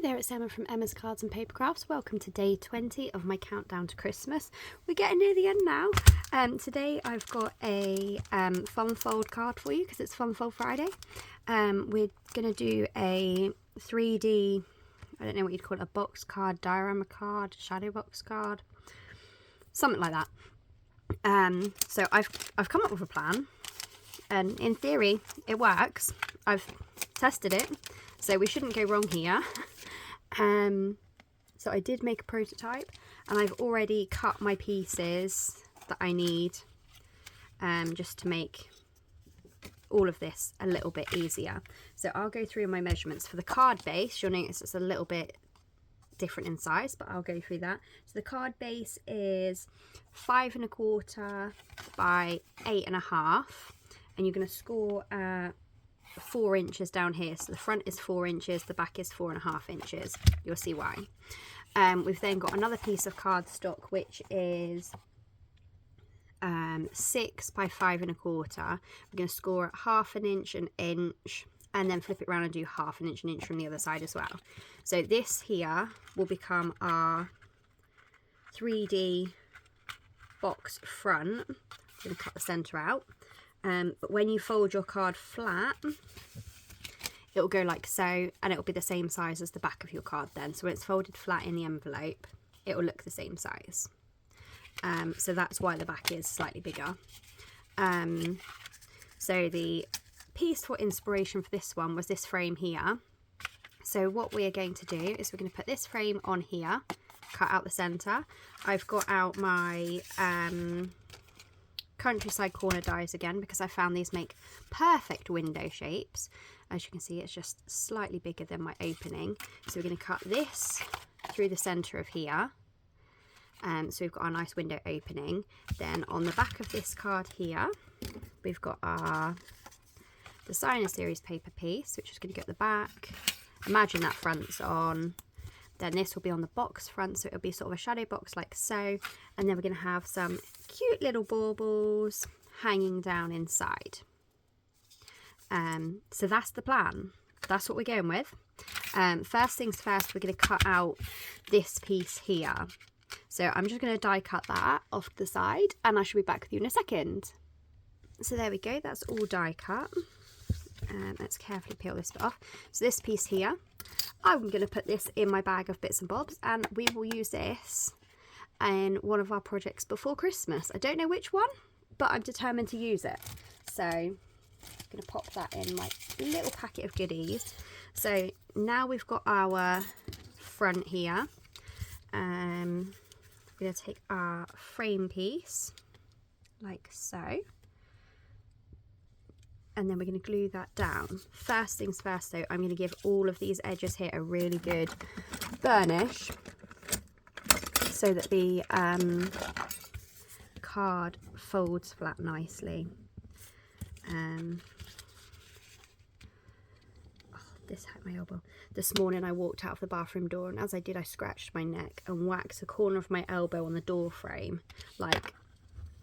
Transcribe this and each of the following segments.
there, it's Emma from Emma's Cards and Paper Crafts. Welcome to day 20 of my countdown to Christmas. We're getting near the end now. Today I've got a Funfold card for you because it's Funfold Friday. We're going to do a 3D, I don't know what you'd call it, a box card, diorama card, shadow box card, something like that. So I've come up with a plan, and in theory it works. I've tested it, so we shouldn't go wrong here. So I did make a prototype, and I've already cut my pieces that I need just to make all of this a little bit easier. So I'll go through my measurements for the card base. You'll notice it's a little bit different in size, but I'll go through that. So the card base is 5 1/4 by 8 1/2, and you're going to score 4 inches down here. So the front is 4 inches, the back is 4 1/2 inches. You'll see why. We've then got another piece of cardstock which is 6 by 5 1/4. We're going to score at 1/2 inch, 1 inch, and then flip it around and do 1/2 inch, 1 inch from the other side as well. So this here will become our 3D box front. I'm going to cut the centre out. But when you fold your card flat, it will go like so, and it will be the same size as the back of your card then. So when it's folded flat in the envelope, it will look the same size. So that's why the back is slightly bigger. So the piece for inspiration for this one was this frame here. So what we are going to do is we're going to put this frame on here, cut out the centre. I've got out my countryside corner dies again because I found these make perfect window shapes. As you can see, it's just slightly bigger than my opening. So we're going to cut this through the centre of here. So we've got our nice window opening. Then on the back of this card here, we've got our designer series paper piece, which is going to go at the back. Imagine that front's on. Then this will be on the box front, so it'll be sort of a shadow box like so. And then we're going to have some cute little baubles hanging down inside. So that's the plan. That's what we're going with. First things first, we're going to cut out this piece here. So I'm just going to die cut that off to the side, and I shall be back with you in a second. So there we go, that's all die cut. Let's carefully peel this bit off. So this piece here, I'm going to put this in my bag of bits and bobs, and we will use this in one of our projects before Christmas. I don't know which one, but I'm determined to use it. So I'm going to pop that in my little packet of goodies. So now we've got our front here. We're going to take our frame piece like so. And then we're going to glue that down. First things first though, I'm going to give all of these edges here a really good burnish so that the card folds flat nicely. This hurt my elbow. This morning I walked out of the bathroom door, and as I did I scratched my neck and whacked the corner of my elbow on the door frame, like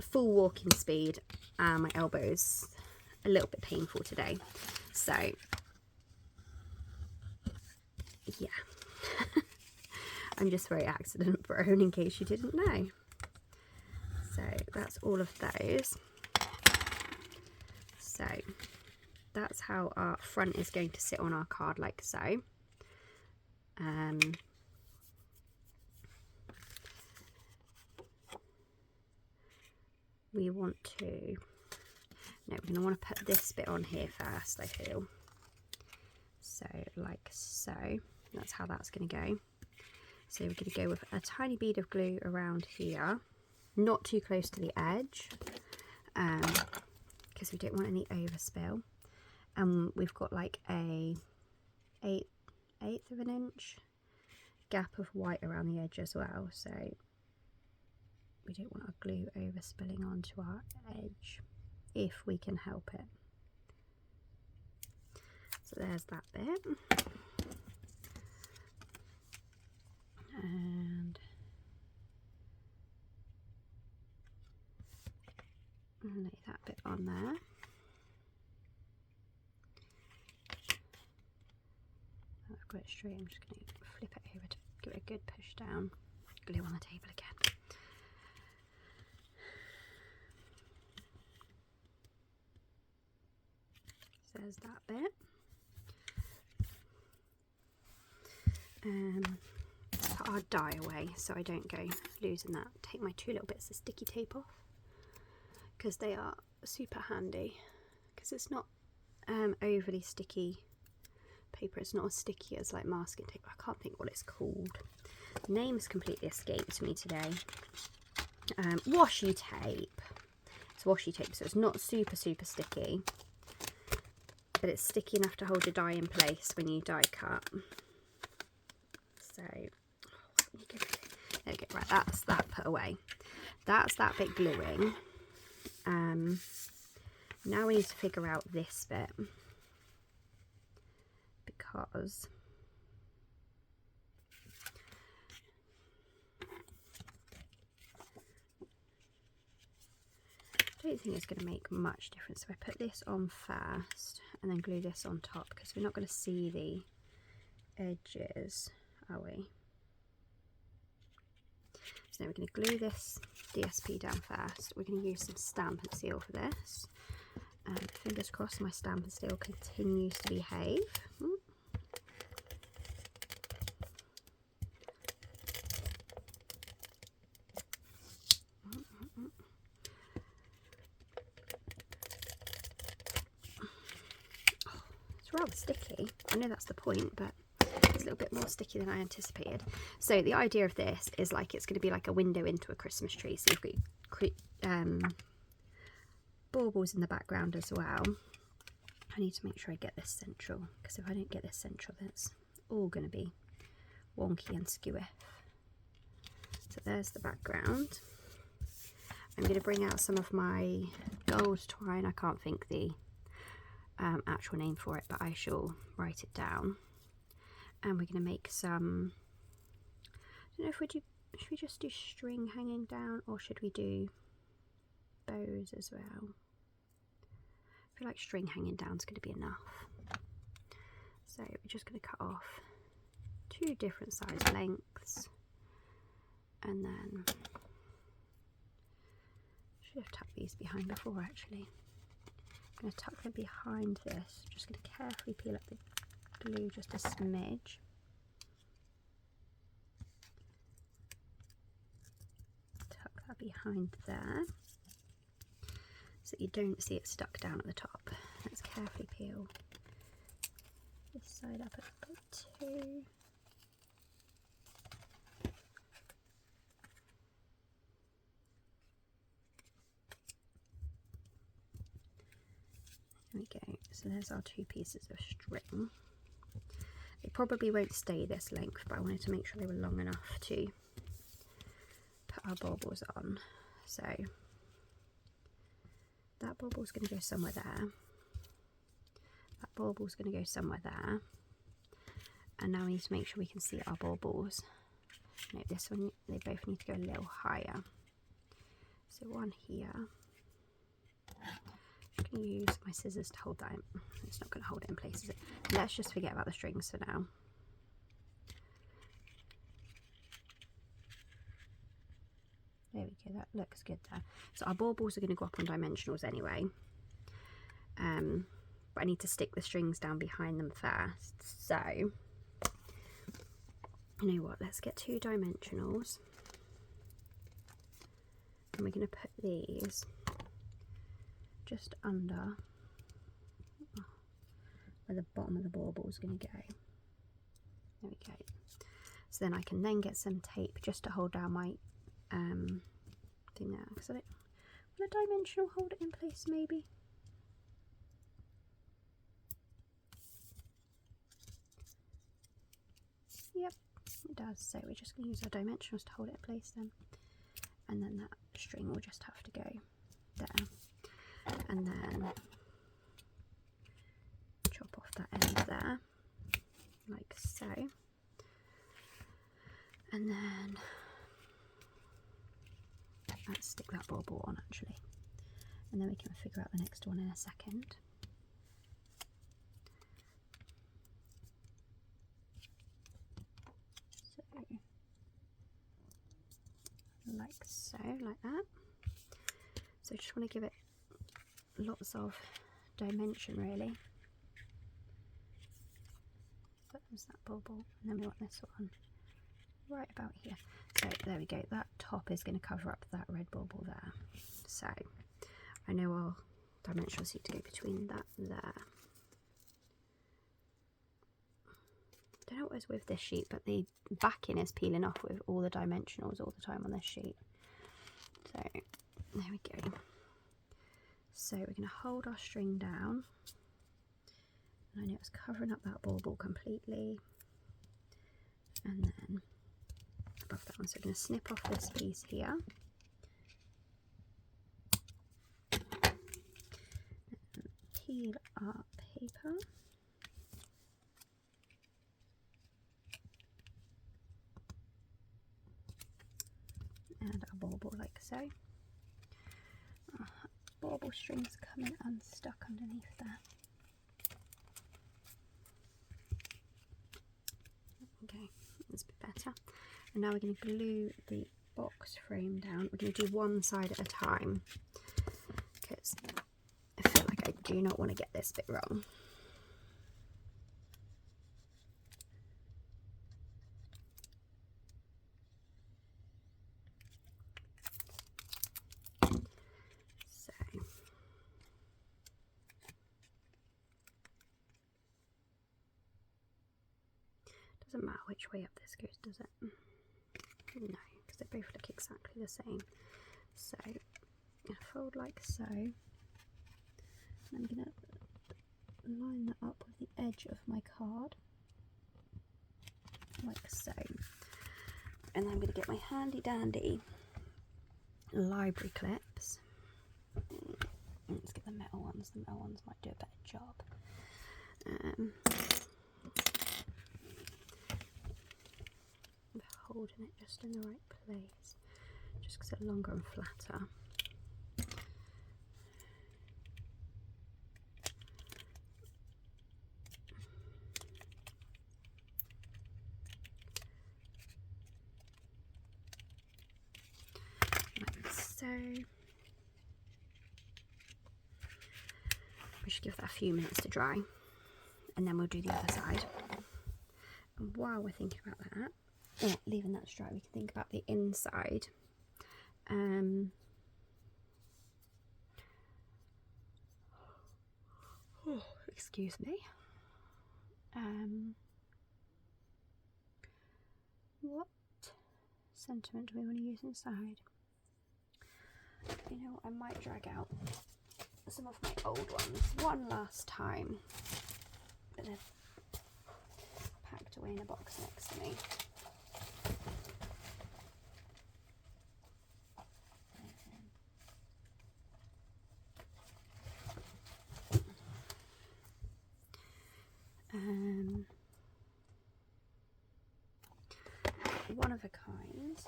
full walking speed, and my elbow's a little bit painful today. So yeah. I'm just very accident prone, in case you didn't know. So that's all of those. So that's how our front is going to sit on our card, like so. We want to, no, we're going to want to put this bit on here first, I feel. So like so, that's how that's going to go. So we're going to go with a tiny bead of glue around here, not too close to the edge, because we don't want any overspill. And we've got like a eighth of an inch gap of white around the edge as well, so we don't want our glue overspilling onto our edge if we can help it. So there's that bit. And lay that bit on there. got it straight, I'm just going to flip it over to give it a good push down. Glue on the table again. So there's that bit. Put our dye away so I don't go losing that. Take my 2 little bits of sticky tape off because they are super handy, because it's not overly sticky paper. It's not as sticky as like masking tape. I can't think what it's called. The name's completely escaped me today. Washi tape. It's washi tape, so it's not super sticky, but it's sticky enough to hold your dye in place when you die cut. So there we go. Right, that's that put away. That's that bit gluing. Now we need to figure out this bit, because I don't think it's going to make much difference if I put this on first and then glue this on top, because we're not going to see the edges, are we? So now we're going to glue this DSP down first. We're going to use some Stamp and Seal for this. Fingers crossed my Stamp and Seal continues to behave. It's rather sticky. I know that's the point, but it's a little bit more sticky than I anticipated. So the idea of this is like it's going to be like a window into a Christmas tree. So you've got baubles in the background as well. I need to make sure I get this central, because if I don't get this central, that's all going to be wonky and skewy. So there's the background. I'm going to bring out some of my gold twine. I can't think the actual name for it, but I shall write it down. And we're going to make some, I don't know if should we just do string hanging down, or should we do bows as well? I feel like string hanging down is going to be enough. So we're just going to cut off 2 different size lengths, and then should have tucked these behind before actually. I'm going to tuck them behind this. Just going to carefully peel up the glue just a smidge. Tuck that behind there, so that you don't see it stuck down at the top. Let's carefully peel this side up a bit too. There we go. So there's our 2 pieces of string. They probably won't stay this length, but I wanted to make sure they were long enough to put our baubles on. So that bauble's going to go somewhere there. That bauble's going to go somewhere there. And now we need to make sure we can see our baubles. No, this one, they both need to go a little higher. So one here. I'm going to use my scissors to hold that in. It's not going to hold it in place, is it? Let's just forget about the strings for now. There we go, that looks good there. So our baubles are going to go up on dimensionals anyway. But I need to stick the strings down behind them first. So, you know what, let's get 2 dimensionals. And we're going to put these just under where the bottom of the bauble is going to go. There we go. So then I can then get some tape just to hold down my thing there, because I don't want a dimensional hold it in place maybe. Yep, it does. So we're just going to use our dimensionals to hold it in place then, and then that string will just have to go there, and then chop off that end there like so, and then let's stick that bauble on actually, and then we can figure out the next one in a second. like so, like that. So I just want to give it lots of dimension really. There's that bauble, and then we want this one right about here. So there we go, that top is going to cover up that red bauble there. So I know our dimensionals need to go between that and there. I don't know what is with this sheet, but the backing is peeling off with all the dimensionals all the time on this sheet. So there we go. So we're going to hold our string down, and I know it's covering up that bauble completely, and then above that one, so we're going to snip off this piece here, and peel our paper, and our bauble like so. Bauble strings coming unstuck underneath there. Okay, that's a bit better. And now we're going to glue the box frame down. We're going to do one side at a time, because I feel like I do not want to get this bit wrong. Doesn't matter which way up this goes, does it? No, because they both look exactly the same. So I'm going to fold like so, and I'm going to line that up with the edge of my card, like so. And then I'm going to get my handy dandy library clips. Let's get the metal ones. The metal ones might do a better job. Holding it just in the right place, just because it's longer and flatter. Like so. We should give that a few minutes to dry, and then we'll do the other side. And while we're thinking about that, leaving that to dry, we can think about the inside. Excuse me. What sentiment do we want to use inside? You know, I might drag out some of my old ones one last time, but they're packed away in a box next to me. One of a kind.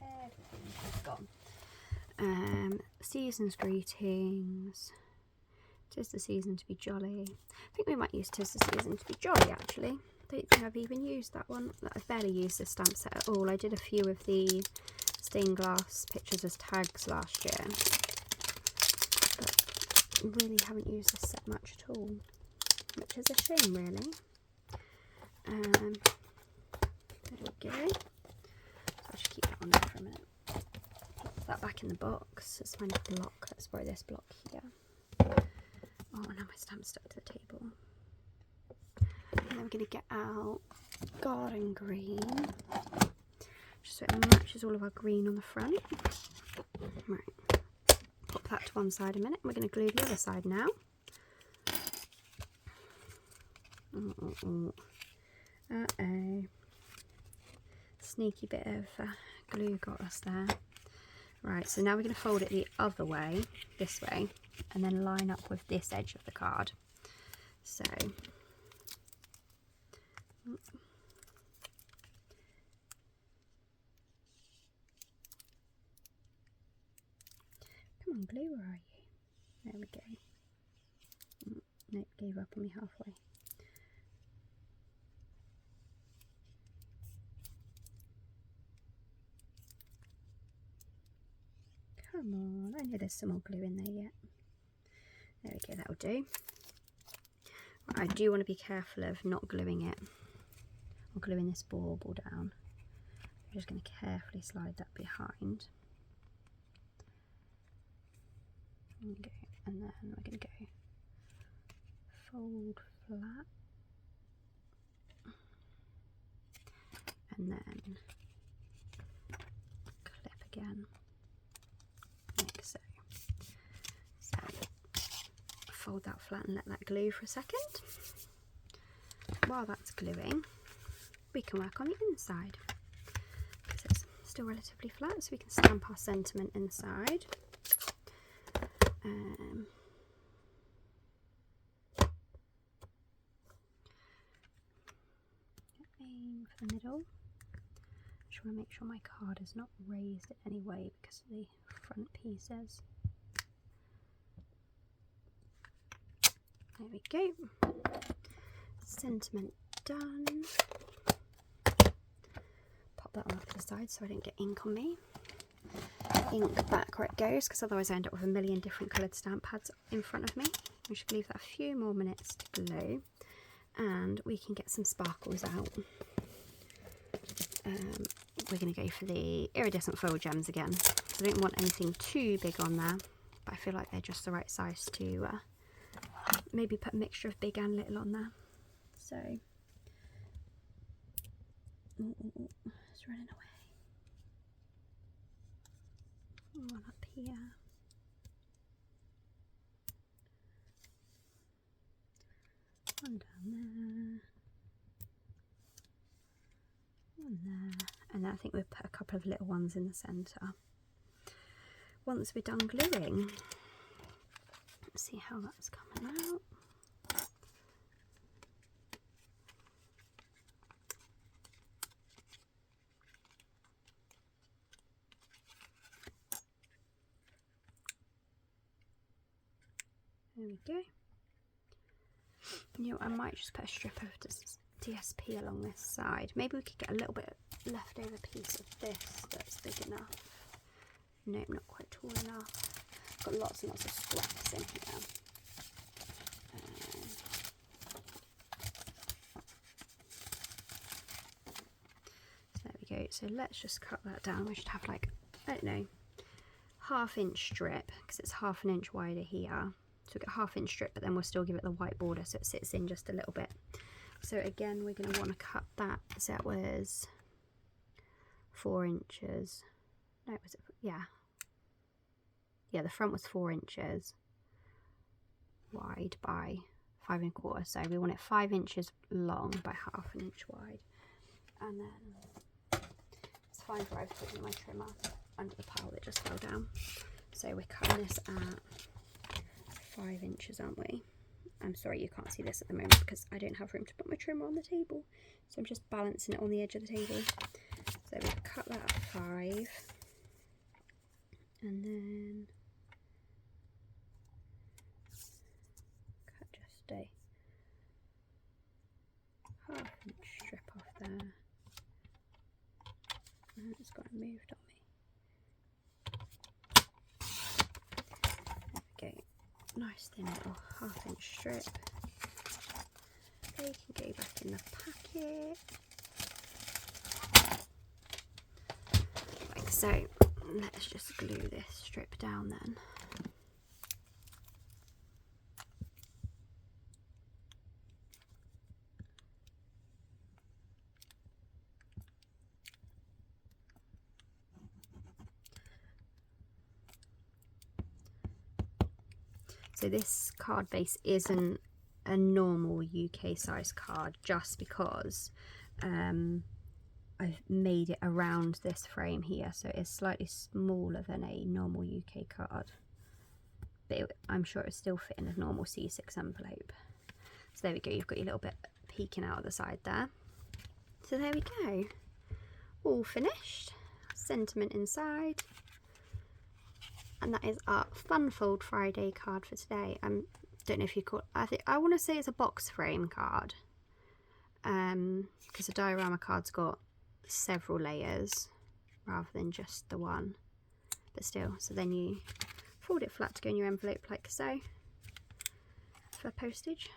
Everything's gone. Season's greetings. 'Tis the season to be jolly. I think we might use 'tis the season to be jolly actually. Don't think I've even used that one. I've barely used this stamp set at all. I did a few of the stained glass pictures as tags last year, but really haven't used this set much at all, which is a shame really. There we go. So I should keep that on there for a minute. Put that back in the box. It's my block. Let's borrow this block here. Oh, now my stamp's stuck to the table. And then we're going to get out garden green, just so it matches all of our green on the front. Right, pop that to one side a minute. We're going to glue the other side now. Uh-oh. Sneaky bit of glue got us there. Right, so now we're going to fold it the other way, this way, and then line up with this edge of the card. So, come on, glue, where are you? There we go. Nope, gave up on me halfway. Yeah, there's some more glue in there yet. There we go, that'll do. I do want to be careful of not gluing it, or gluing this bauble down. I'm just going to carefully slide that behind. Okay, and then we're going to go fold flat, and then clip again, like so. So fold that flat and let that glue for a second. While that's gluing, we can work on the inside because it's still relatively flat, so we can stamp our sentiment inside. Aim for the middle. Just want to make sure my card is not raised in any way because of the front pieces. There we go. Sentiment done. Pop that on up to the side so I don't get ink on me. Ink back where it goes, because otherwise I end up with a million different coloured stamp pads in front of me. We should leave that a few more minutes to glue, and we can get some sparkles out. We're going to go for the Iridescent foil gems again. I don't want anything too big on there, but I feel like they're just the right size to maybe put a mixture of big and little on there. So, it's running away. One up here. One down there. One there. And then I think we'll put a couple of little ones in the centre. Once we're done gluing, let's see how that's coming out. There we go. You know, I might just put a strip of DSP along this side. Maybe we could get a little bit leftover piece of this that's big enough. Nope, not quite tall enough. Got lots and lots of scraps in here. So there we go. So let's just cut that down. We should have like, I don't know, 1/2 inch strip, because it's 1/2 an inch wider here. So we've got 1/2 inch strip, but then we'll still give it the white border so it sits in just a little bit. So again, we're going to want to cut that. So that was 4 inches. No, was it? Yeah. Yeah, the front was 4 inches wide by 5 1/4. So we want it 5 inches long by 1/2 an inch wide. And then it's fine for I've put in my trimmer under the pile that just fell down. So we're cutting this at 5 inches, aren't we? I'm sorry you can't see this at the moment because I don't have room to put my trimmer on the table, so I'm just balancing it on the edge of the table. So we've cut that at 5, and then cut just a 1/2 inch strip off there, and it's got moved on me. There we go. Nice thin little 1/2 inch strip. They can go back in the packet. Like so. Let's just glue this strip down then. So this card base isn't a normal UK size card just because I've made it around this frame here, so it's slightly smaller than a normal UK card, but I'm sure it's still fit in a normal C6 envelope. So there we go, you've got your little bit peeking out of the side there. So there we go, all finished, sentiment inside. And that is our Funfold Friday card for today. Don't know if you call it, I want to say it's a box frame card, because a diorama card's got several layers rather than just the one, but still. So then you fold it flat to go in your envelope like so for postage.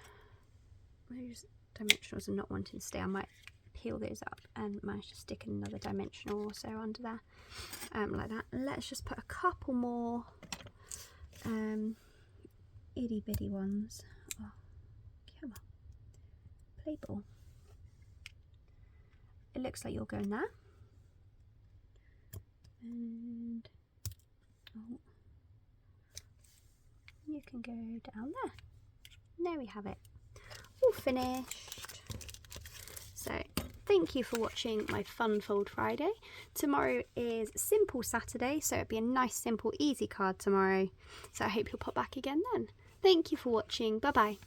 Those dimensionals are not wanting to stay. I might peel those up and manage to stick another dimensional or so under there, like that. Let's just put a couple more itty bitty ones. Oh, come on, play ball. It looks like you're going there, and oh, you can go down there. There we have it, all finished. So thank you for watching my Funfold Friday. Tomorrow is Simple Saturday, so it'll be a nice, simple, easy card tomorrow. So I hope you'll pop back again then. Thank you for watching. Bye bye.